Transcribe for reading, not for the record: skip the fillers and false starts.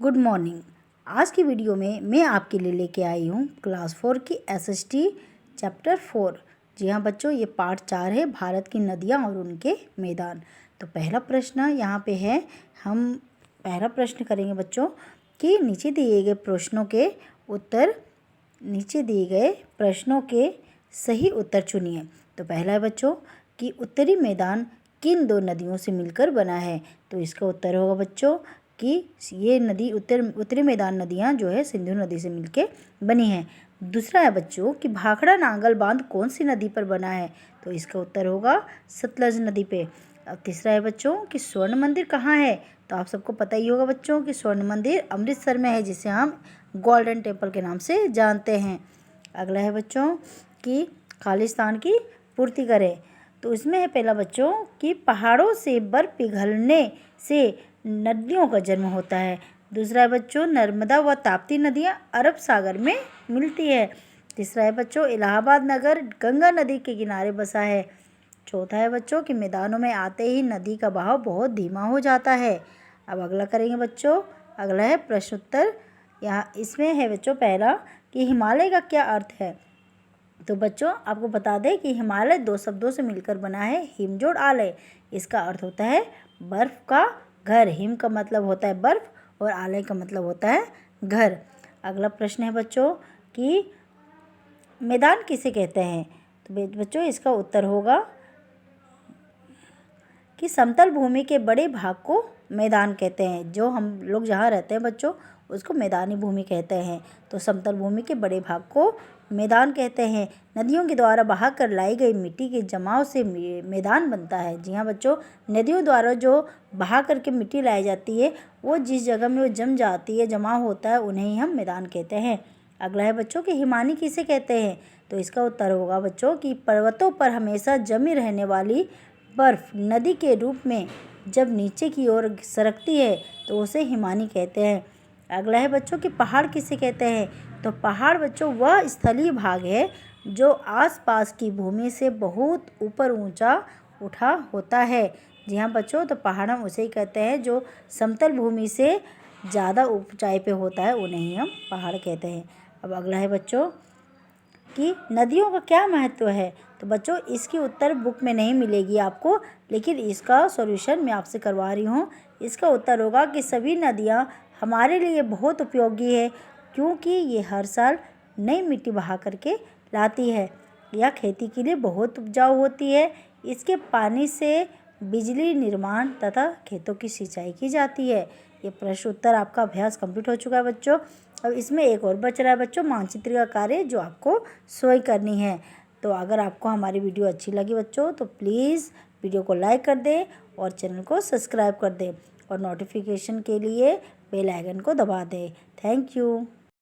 Good morning. आज की video में मैं आपके लिए लेके आई हूँ क्लास 4 की एसएसटी चैप्टर 4। जी हाँ बच्चों, ये पार्ट 4 है, भारत की नदियाँ और उनके मैदान। तो पहला प्रश्न यहाँ पे है, हम पहला प्रश्न करेंगे बच्चों कि नीचे दिए गए प्रश्नों के सही उत्तर चुनिए। तो पहला है बच्चों कि उत्तरी मैदान किन दो नदियों से मिलकर बना है। तो इसका उत्तर होगा बच्चों कि ये नदी उत्तरी मैदान नदियाँ जो है सिंधु नदी से मिलके बनी है। दूसरा है बच्चों कि भाखड़ा नांगल बांध कौन सी नदी पर बना है। तो इसका उत्तर होगा सतलज नदी पे। अब तीसरा है बच्चों कि स्वर्ण मंदिर कहाँ है। तो आप सबको पता ही होगा बच्चों कि स्वर्ण मंदिर अमृतसर में है, जिसे हम गोल्डन टेम्पल के नाम से जानते हैं। अगला है बच्चों कि खालिस्तान की पूर्ति करें। तो इसमें है पहला बच्चों कि पहाड़ों से बर्फ पिघलने से नदियों का जन्म होता है। दूसरा है बच्चों नर्मदा व ताप्ती नदियाँ अरब सागर में मिलती है। तीसरा है बच्चों इलाहाबाद नगर गंगा नदी के किनारे बसा है। चौथा है बच्चों कि मैदानों में आते ही नदी का बहाव बहुत धीमा हो जाता है। अब अगला करेंगे बच्चों, अगला है प्रश्न उत्तर। यहाँ इसमें है बच्चों पहला कि हिमालय का क्या अर्थ है। तो बच्चों आपको बता दें कि हिमालय दो शब्दों से मिलकर बना है, हिमजोड़ आलय। इसका अर्थ होता है बर्फ़ का घर। हिम का मतलब होता है बर्फ़ और आलय का मतलब होता है घर। अगला प्रश्न है बच्चों कि मैदान किसे कहते हैं। तो बच्चों इसका उत्तर होगा कि समतल भूमि के बड़े भाग को मैदान कहते हैं। जो हम लोग जहाँ रहते हैं बच्चों उसको मैदानी भूमि कहते हैं। तो समतल भूमि के बड़े भाग को मैदान कहते हैं। नदियों के द्वारा बहा कर लाई गई मिट्टी के जमाव से मैदान बनता है। जी हाँ बच्चों, नदियों द्वारा जो बहा करके मिट्टी लाई जाती है वो जिस जगह में वो जम जाती है, जमा होता है, उन्हें ही हम मैदान कहते हैं। अगला है बच्चों कि हिमानी किसे कहते हैं। तो इसका उत्तर होगा बच्चों कि पर्वतों पर हमेशा जमी रहने वाली बर्फ नदी के रूप में जब नीचे की ओर सरकती है तो उसे हिमानी कहते हैं। अगला है बच्चों कि पहाड़ किसे कहते हैं। तो पहाड़ बच्चों वह स्थलीय भाग है जो आसपास की भूमि से बहुत ऊपर ऊंचा उठा होता है। जी हाँ बच्चों, तो पहाड़ हम उसे ही कहते हैं जो समतल भूमि से ज़्यादा ऊंचाई पे होता है, उन्हें ही हम पहाड़ कहते हैं। अब अगला है बच्चों कि नदियों का क्या महत्व है। तो बच्चों इसकी उत्तर बुक में नहीं मिलेगी आपको, लेकिन इसका सॉल्यूशन मैं आपसे करवा रही हूँ। इसका उत्तर होगा कि सभी नदियाँ हमारे लिए बहुत उपयोगी है, क्योंकि ये हर साल नई मिट्टी बहा करके लाती है। यह खेती के लिए बहुत उपजाऊ होती है। इसके पानी से बिजली निर्माण तथा खेतों की सिंचाई की जाती है। ये प्रश्न उत्तर आपका अभ्यास कंप्लीट हो चुका है बच्चों। अब इसमें एक और बच रहा है बच्चों, मानचित्र का कार्य जो आपको स्वयं करनी है। तो अगर आपको हमारी वीडियो अच्छी लगी बच्चों तो प्लीज़ वीडियो को लाइक कर दें और चैनल को सब्सक्राइब कर दें और नोटिफिकेशन के लिए बेल आइकन को दबा दें। Thank you.